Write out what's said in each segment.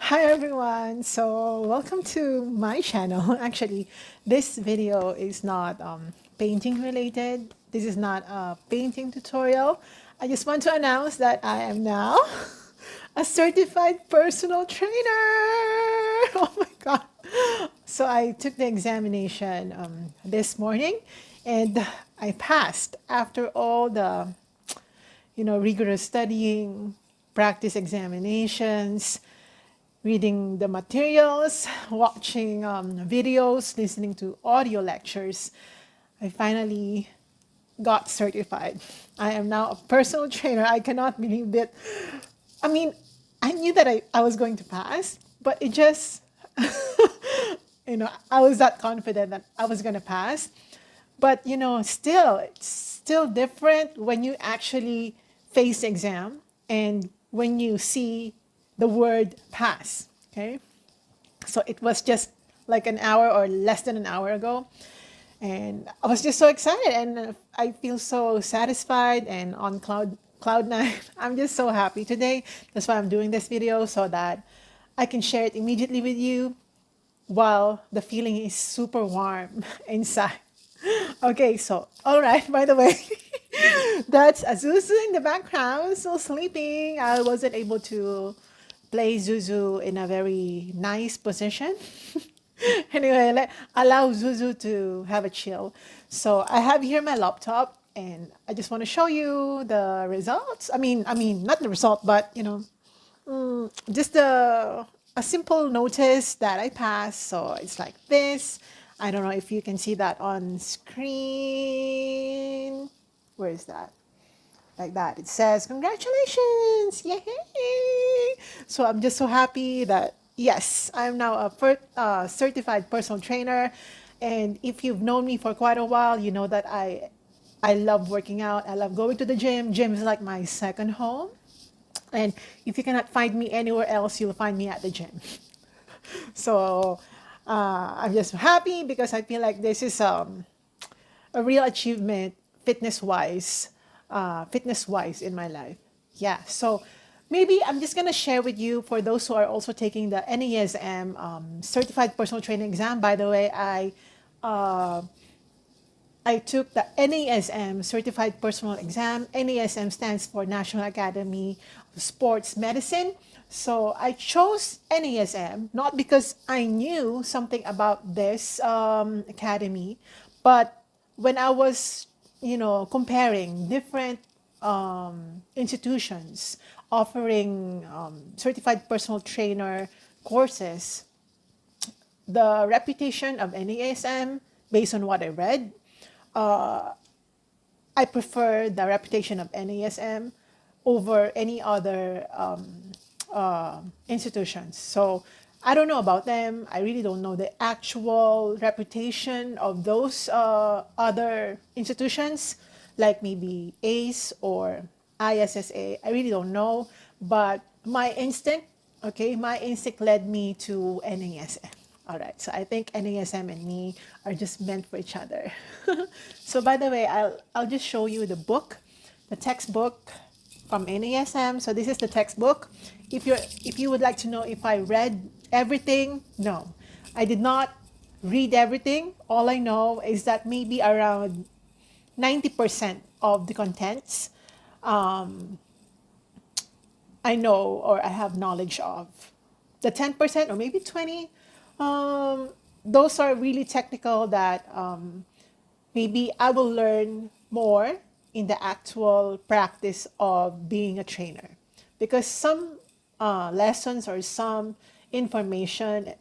Hi everyone. So welcome to my channel. Actually, this video is not painting related. This is not a painting tutorial. I just want to announce that I am now a certified personal trainer. Oh my God. So I took the examination this morning and I passed after all the rigorous studying, practice examinations, reading the materials, watching videos, listening to audio lectures. I finally got certified. I am now a personal trainer. I cannot believe that. I mean, I knew that I was going to pass, but it just, I was that confident that I was going to pass. But, still, it's still different when you actually face the exam and when you see the word pass. Okay. So it was just like an hour or less than an hour ago. And I was just so excited and I feel so satisfied and on cloud nine. I'm just so happy today. That's why I'm doing this video so that I can share it immediately with you while the feeling is super warm inside. Okay, so all right, by the way, that's Azuzu in the background, still sleeping. I wasn't able to play Zuzu in a very nice position. Anyway, allow Zuzu to have a chill. So I have here my laptop and I just want to show you the results. I mean, not the result, but just a simple notice that I passed. So it's like this. I don't know if you can see that on screen. Where is that? Like that. It says, congratulations! Yay! So I'm just so happy that, yes, I'm now a certified personal trainer. And if you've known me for quite a while, you know that I love working out. I love going to the gym. Gym is like my second home. And if you cannot find me anywhere else, you'll find me at the gym. So I'm just happy because I feel like this is a real achievement fitness wise in my life. Yeah. So maybe I'm just gonna share with you for those who are also taking the NASM Certified Personal Trainer Exam. By the way, I took the NASM Certified Personal Exam. NASM stands for National Academy of Sports Medicine. So I chose NASM not because I knew something about this academy, but when I was, comparing different institutions offering certified personal trainer courses, the reputation of NASM, based on what I read, I prefer the reputation of NASM over any other institutions. So I don't know about them. I really don't know the actual reputation of those other institutions, like maybe ACE or ISSA. I really don't know. But my instinct led me to NASM. All right, so I think NASM and me are just meant for each other. So by the way, I'll just show you the book, the textbook from NASM. So this is the textbook. If you would like to know if I read everything, no, I did not read everything. All I know is that maybe around 90% of the contents I know or I have knowledge of. The 10% or maybe 20, those are really technical that maybe I will learn more in the actual practice of being a trainer. Because some lessons or some information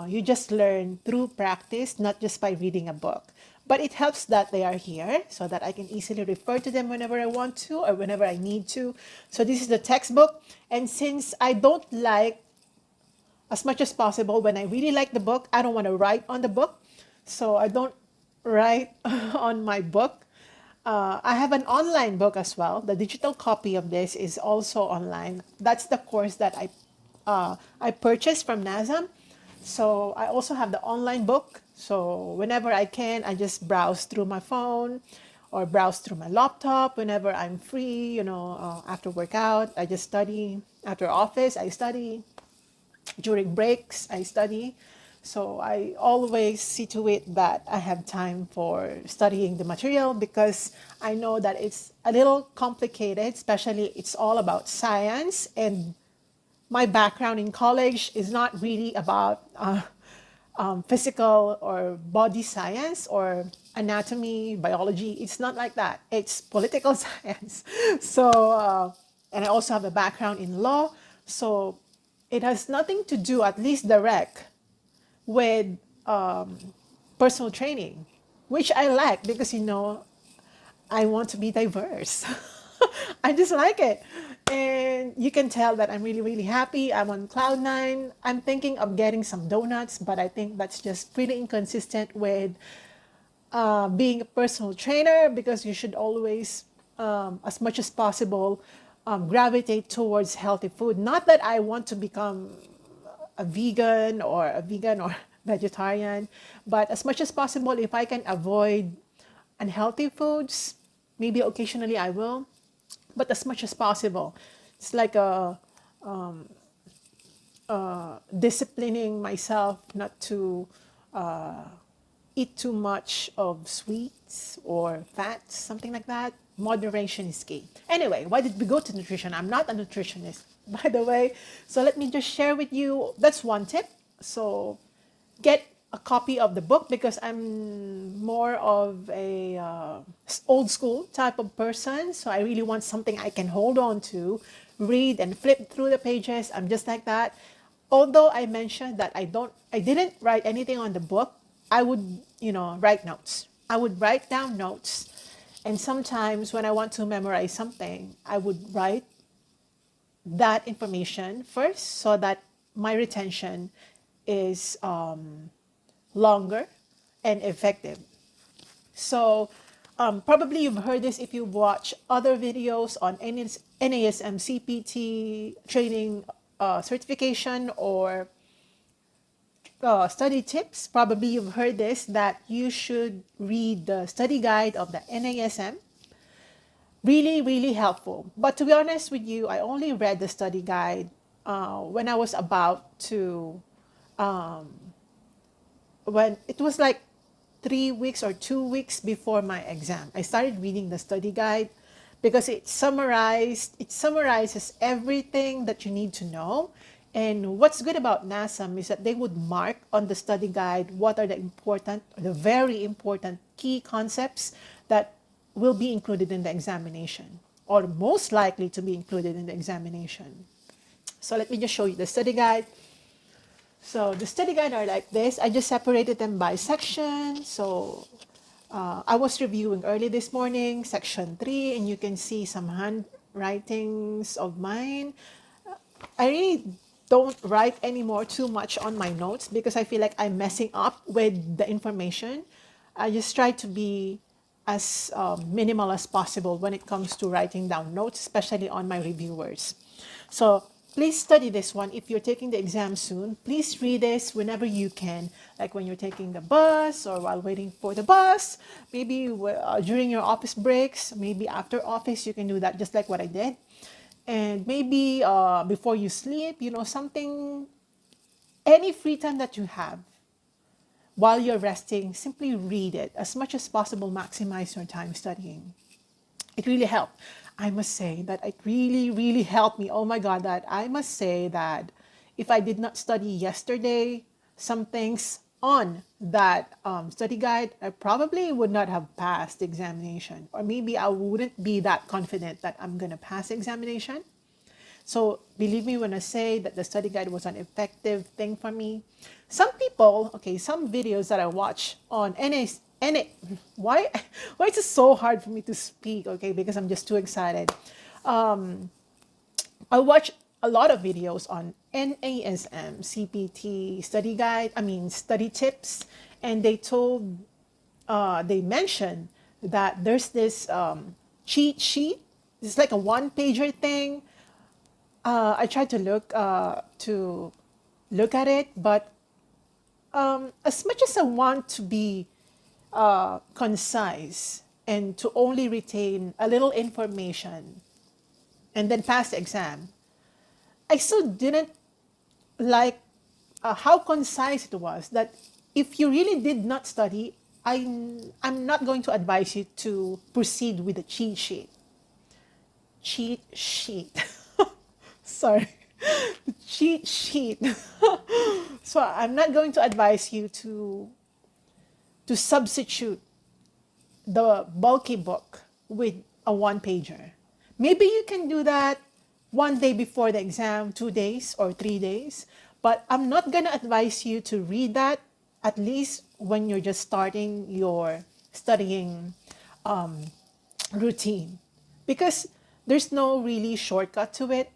you just learn through practice, not just by reading a book. But it helps that they are here so that I can easily refer to them whenever I want to or whenever I need to. So this is the textbook. And since I don't like, as much as possible, when I really like the book, I don't want to write on the book. So I don't write on my book. I have an online book as well. The digital copy of this is also online. That's the course that I purchased from NASM. So I also have the online book. So whenever I can, I just browse through my phone or browse through my laptop whenever I'm free. After workout, I just study. After office, I study. During breaks, I study. So I always see to it that I have time for studying the material because I know that it's a little complicated, especially it's all about science. And my background in college is not really about physical or body science or anatomy, biology. It's not like that. It's political science. So, and I also have a background in law. So it has nothing to do, at least direct, with personal training, which I like because, I want to be diverse. I just like it. And you can tell that I'm really, really happy. I'm on cloud nine. I'm thinking of getting some donuts, but I think that's just pretty inconsistent with being a personal trainer because you should always, as much as possible, gravitate towards healthy food. Not that I want to become a vegan or vegetarian, but as much as possible, if I can avoid unhealthy foods, maybe occasionally I will, but as much as possible. It's like a disciplining myself not to eat too much of sweets or fats, something like that. Moderation is key. Anyway, why did we go to nutrition? I'm not a nutritionist, by the way. So let me just share with you. That's one tip. So get a copy of the book because I'm more of a old school type of person. So I really want something I can hold on to, read and flip through the pages. I'm just like that. Although I mentioned that I didn't write anything on the book, I would, write notes. I would write down notes. And sometimes when I want to memorize something, I would write that information first so that my retention is longer and effective. So probably you've heard this if you've watched other videos on NASM CPT training certification or study tips. Probably you've heard this that you should read the study guide of the NASM. Really, really helpful. But to be honest with you, I only read the study guide when I was about to when it was like 3 weeks or 2 weeks before my exam. I started reading the study guide because it summarizes everything that you need to know. And what's good about NASM is that they would mark on the study guide what are the very important key concepts that will be included in the examination or most likely to be included in the examination. So let me just show you the study guide. So the study guide are like this. I just separated them by section. So I was reviewing early this morning, section 3, and you can see some handwritings of mine. I really don't write anymore too much on my notes because I feel like I'm messing up with the information. I just try to be as minimal as possible when it comes to writing down notes, especially on my reviewers. So please study this one. If you're taking the exam soon, please read this whenever you can, like when you're taking the bus or while waiting for the bus, maybe during your office breaks, maybe after office, you can do that just like what I did. And maybe before you sleep, something, any free time that you have while you're resting, simply read it. As much as possible, maximize your time studying. It really helped. I must say that it really, really helped me. Oh my God, that I must say that if I did not study yesterday, some things on that study guide, I probably would not have passed the examination. Or maybe I wouldn't be that confident that I'm going to pass the examination. So believe me when I say that the study guide was an effective thing for me. Some people, some videos that I watch on why is it so hard for me to speak? Okay, because I'm just too excited. I watch a lot of videos on NASM CPT study guide. Study tips, and they mentioned that there's this cheat sheet. It's like a one-pager thing. I tried to look at it, but as much as I want to be concise and to only retain a little information and then pass the exam, I still didn't like how concise it was, that if you really did not study, I'm not going to advise you to proceed with the cheat sheet. Cheat sheet. Sorry. Cheat sheet. So I'm not going to advise you to substitute the bulky book with a one pager. Maybe you can do that one day before the exam, 2 days or 3 days, but I'm not going to advise you to read that at least when you're just starting your studying routine, because there's no really shortcut to it.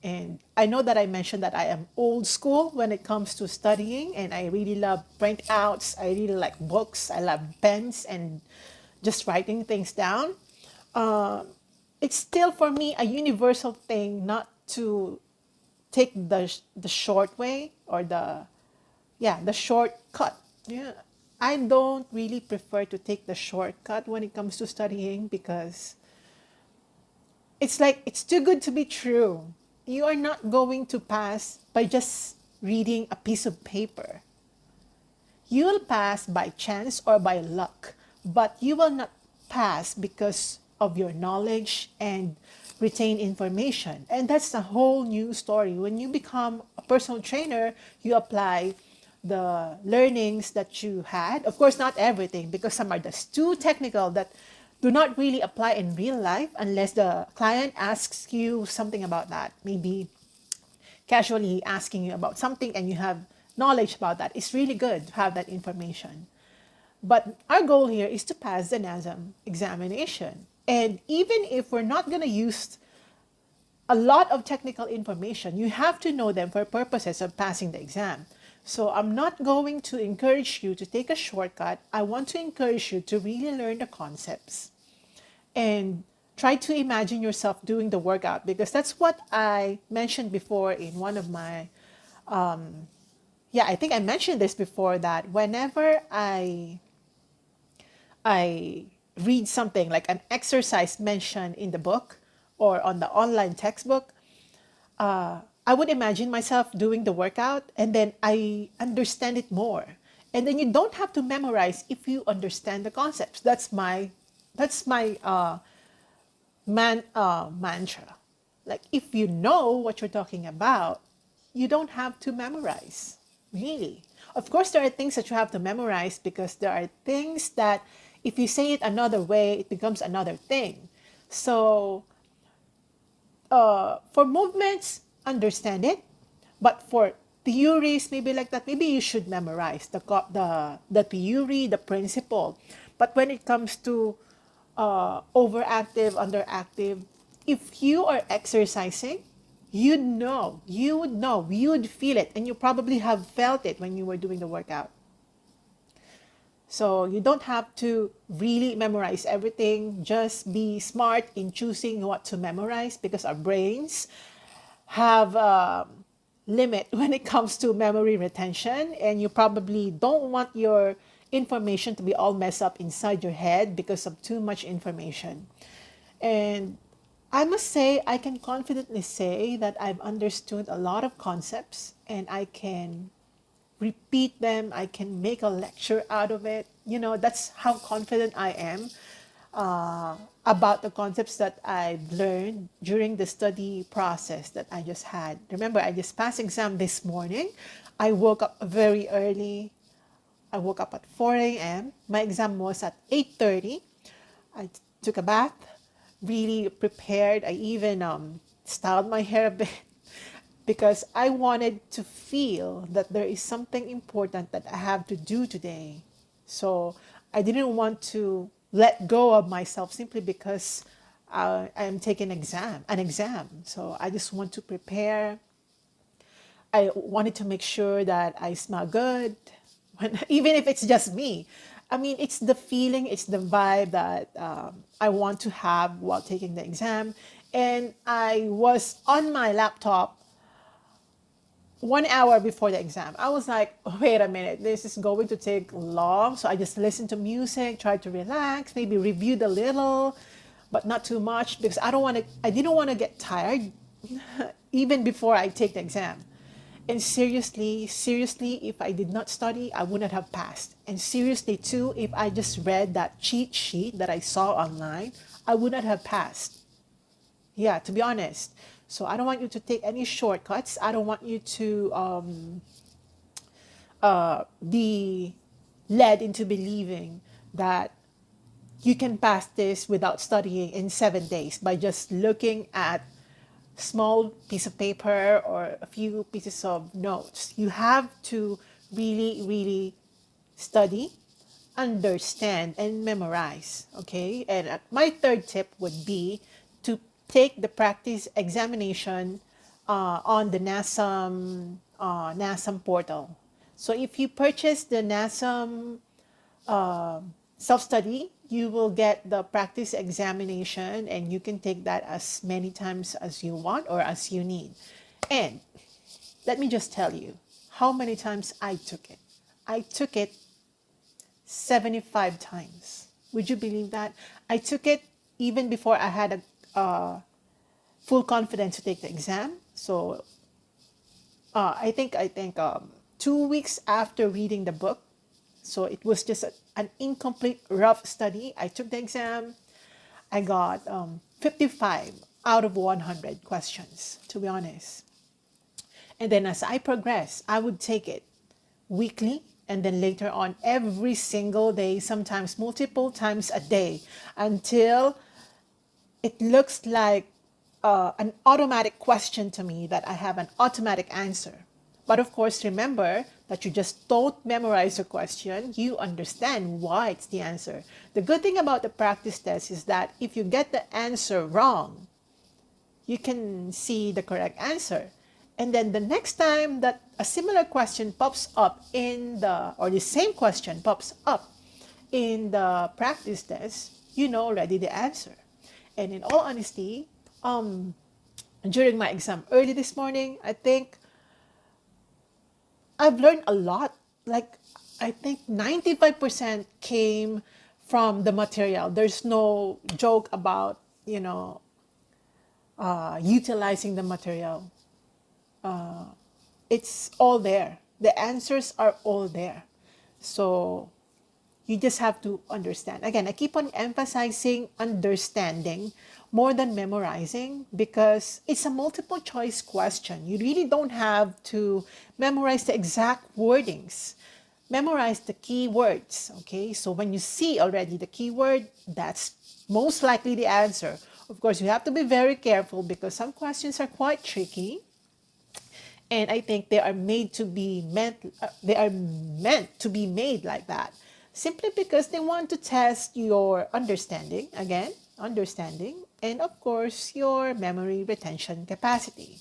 And I know that I mentioned that I am old school when it comes to studying, and I really love printouts. I really like books. I love pens and just writing things down. It's still for me a universal thing not to take the short way, or the shortcut. Yeah, I don't really prefer to take the shortcut when it comes to studying, because it's like it's too good to be true. You are not going to pass by just reading a piece of paper. You'll pass by chance or by luck, but you will not pass because of your knowledge and retain information. And that's a whole new story. When you become a personal trainer, you apply the learnings that you had. Of course, not everything, because some are just too technical that do not really apply in real life unless the client asks you something about that. Maybe casually asking you about something and you have knowledge about that. It's really good to have that information. But our goal here is to pass the NASM examination. And even if we're not going to use a lot of technical information, you have to know them for purposes of passing the exam. So I'm not going to encourage you to take a shortcut. I want to encourage you to really learn the concepts and try to imagine yourself doing the workout, because that's what I mentioned before in one of my, I think I mentioned this before, that whenever I read something like an exercise mentioned in the book or on the online textbook, I would imagine myself doing the workout, and then I understand it more. And then you don't have to memorize if you understand the concepts. That's my mantra. Like, if you know what you're talking about, you don't have to memorize, really. Of course, there are things that you have to memorize, because there are things that if you say it another way, it becomes another thing. So for movements, understand it. But for theories, maybe like that, maybe you should memorize the theory, the principle. But when it comes to overactive, underactive, if you are exercising, you would feel it, and you probably have felt it when you were doing the workout. So you don't have to really memorize everything. Just be smart in choosing what to memorize, because our brains have a limit when it comes to memory retention, and you probably don't want your information to be all messed up inside your head because of too much information. And I must say, I can confidently say that I've understood a lot of concepts, and I can repeat them. I can make a lecture out of it. That's how confident I am about the concepts that I've learned during the study process that I just had. Remember, I just passed exam this morning. I woke up very early. I woke up at 4 a.m. My exam was at 8:30. I took a bath, really prepared. I even styled my hair a bit because I wanted to feel that there is something important that I have to do today. So I didn't want to let go of myself simply because I am taking an exam. So I just want to prepare. I wanted to make sure that I smell good, even if it's just me. I mean, it's the feeling, it's the vibe that I want to have while taking the exam. And I was on my laptop 1 hour before the exam. I was like, wait a minute, this is going to take long. So I just listened to music, tried to relax, maybe reviewed a little, but not too much, because I didn't want to get tired even before I take the exam. And seriously, if I did not study, I wouldn't have passed. And seriously, too, if I just read that cheat sheet that I saw online, I would not have passed. Yeah, to be honest. So I don't want you to take any shortcuts. I don't want you to be led into believing that you can pass this without studying in 7 days by just looking at small piece of paper or a few pieces of notes. You have to really study, understand, and memorize. Okay. And my third tip would be to take the practice examination on the NASM portal. So if you purchase the NASM self-study, you will get the practice examination and you can take that as many times as you want or as you need. And let me just tell you how many times I took it. I took it 75 times. Would you believe that? I took it even before I had a full confidence to take the exam. So I think 2 weeks after reading the book, so it was just an incomplete rough study. I took the exam. I got 55 out of 100 questions, to be honest. And then as I progressed, I would take it weekly and then later on every single day, sometimes multiple times a day, until it looks like an automatic question to me that I have an automatic answer. But of course, remember that you just don't memorize the question, you understand why it's the answer. The good thing about the practice test is that if you get the answer wrong, you can see the correct answer. And then the next time that a similar question pops up or the same question pops up in the practice test, you know already the answer. And in all honesty, during my exam early this morning, I think I've learned a lot. Like, I think 95% came from the material. There's no joke about, utilizing the material. It's all there. The answers are all there. So you just have to understand. Again, I keep on emphasizing understanding more than memorizing because it's a multiple choice question. You really don't have to memorize the exact wordings. Memorize the key words, okay? So when you see already the keyword, that's most likely the answer. Of course, you have to be very careful because some questions are quite tricky. And I think they are meant to be made like that simply because they want to test your understanding, again, understanding, and of course, your memory retention capacity.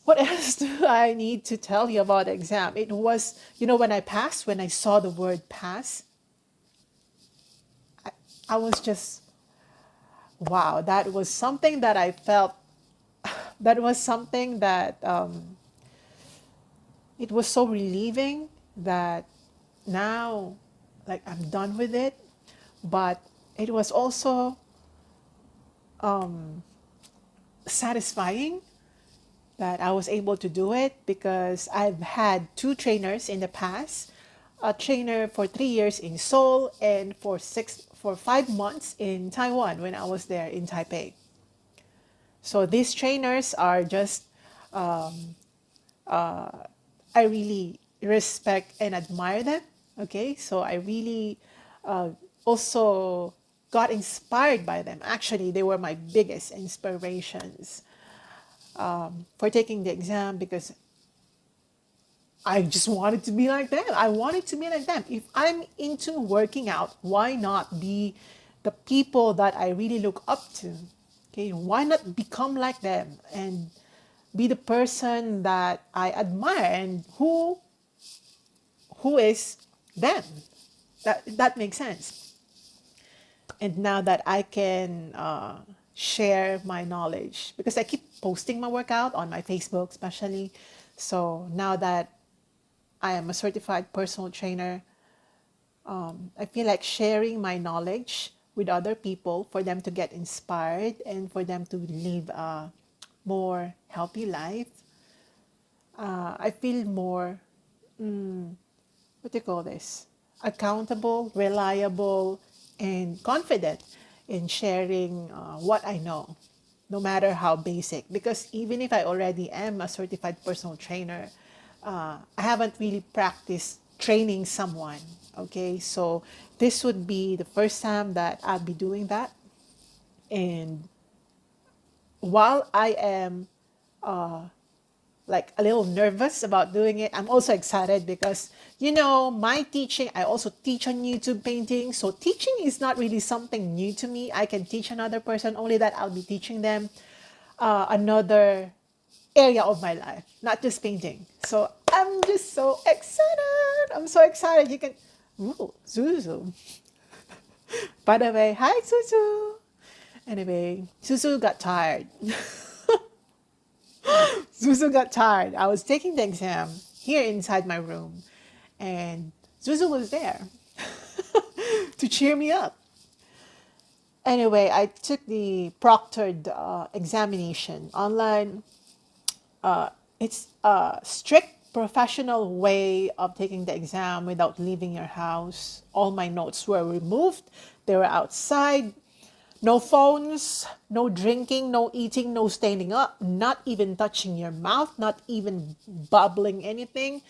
What else do I need to tell you about the exam? It was, when I saw the word pass, I was just, wow, that was something that I felt, that was something that it was so relieving that now, like, I'm done with it. But it was also satisfying that I was able to do it because I've had two trainers in the past, a trainer for 3 years in Seoul and for 5 months in Taiwan when I was there in Taipei. So these trainers are just, I really respect and admire them. Okay, so I really also got inspired by them. Actually, they were my biggest inspirations for taking the exam because I just wanted to be like them. I wanted to be like them. If I'm into working out, why not be the people that I really look up to? Okay, why not become like them and be the person that I admire and who is them? That makes sense. And now that I can share my knowledge because I keep posting my workout on my Facebook, especially. So now that I am a certified personal trainer, I feel like sharing my knowledge with other people for them to get inspired and for them to live a more healthy life. I feel more, what do you call this? Accountable, reliable, and confident in sharing what I know, no matter how basic. Because even if I already am a certified personal trainer, I haven't really practiced training someone. Okay, so this would be the first time that I'll be doing that. And while I am like a little nervous about doing it, I'm also excited because, my teaching, I also teach on YouTube painting. So teaching is not really something new to me. I can teach another person, only that I'll be teaching them another area of my life, not just painting. So I'm just so excited. I'm so excited. You can, ooh, Zuzu. By the way, hi, Zuzu. Anyway, Zuzu got tired. Zuzu got tired. I was taking the exam here inside my room, and Zuzu was there to cheer me up. Anyway, I took the proctored examination online. It's a strict professional way of taking the exam without leaving your house. All my notes were removed. They were outside. No phones, no drinking, no eating, no standing up, not even touching your mouth, not even bubbling anything.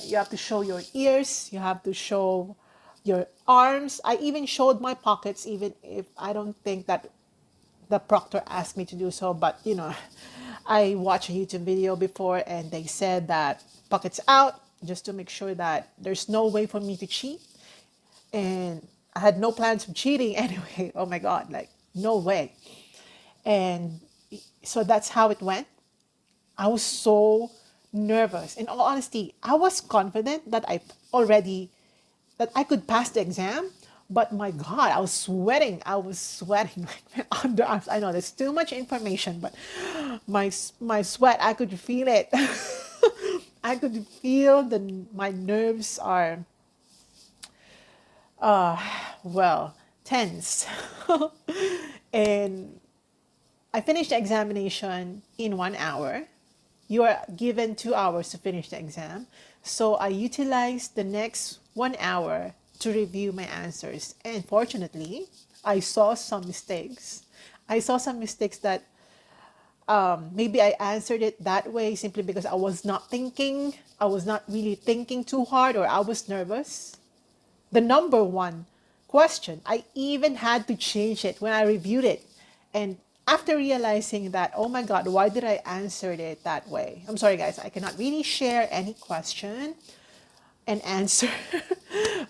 You have to show your ears, you have to show your arms. I even showed my pockets, even if I don't think that the proctor asked me to do so. But, I watched a YouTube video before and they said that pockets out just to make sure that there's no way for me to cheat. And I had no plans of cheating anyway. Oh my God, like no way. And so that's how it went. I was so nervous. In all honesty, I was confident that that I could pass the exam. But my God, I was sweating. I was sweating like my underarms. I know there's too much information, but my sweat, I could feel it. I could feel my nerves are tense. And I finished the examination in 1 hour. You are given 2 hours to finish the exam. So I utilized the next 1 hour to review my answers. And fortunately, I saw some mistakes. I saw some mistakes that maybe I answered it that way simply because I was not thinking. I was not really thinking too hard, or I was nervous. The number one question, I even had to change it when I reviewed it. And after realizing that, oh my God, why did I answer it that way? I'm sorry, guys, I cannot really share any question and answer.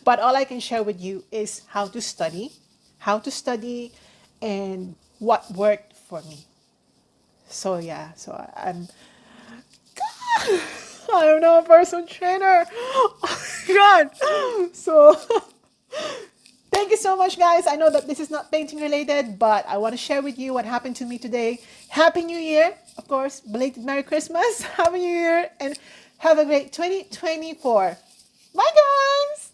But all I can share with you is how to study, and what worked for me. So yeah, I'm not a personal trainer. Oh my God. So thank you so much, guys. I know that this is not painting related, but I want to share with you what happened to me today. Happy New Year. Of course, belated Merry Christmas. Happy New Year, and have a great 2024. Bye, guys.